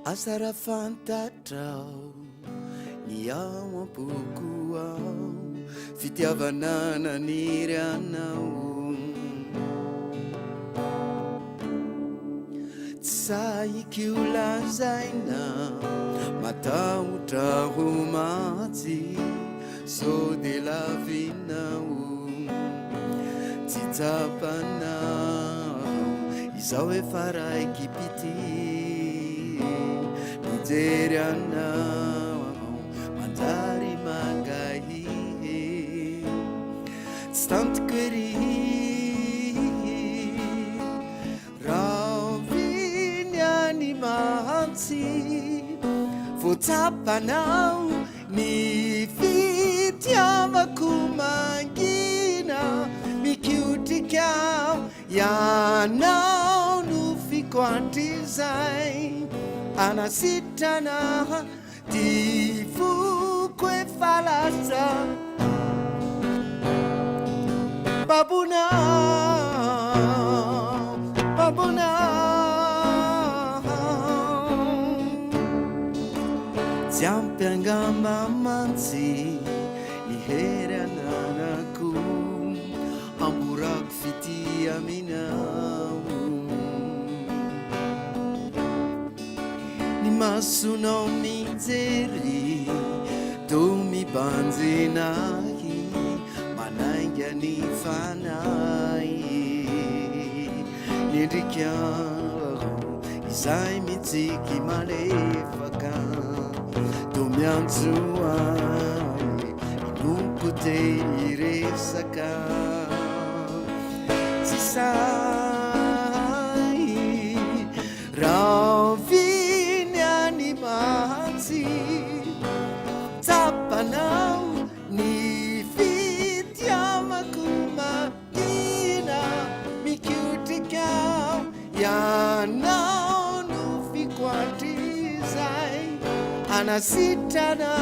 Asara fantatrao ny ao am-poko ao fitiavana naniry anao tsy sahiky ho lazaina matahotra ho matsy sao de lavinao tsy tsapanao izao efa raiky pity mijery anao manjary mangahy tsy tantoko ery raviny any mahantsy voatsapanao ny fitiavako mangina mikiotrikao ianao no fikoatrizay anasitrana ty foko efa lasa babona babona tsy ampiangamba mantsy ihery ananako amborako fitia aminao ny masonao mijery do mibanjenahy manainga ny fanay nendrikao izay mitsiky malefaka do miantsoay inoko te iresaka tsy say raviny any mahatsy tsapanao ny fitiavako magina mikiotrikao ianao no fikoatrizay anasitrana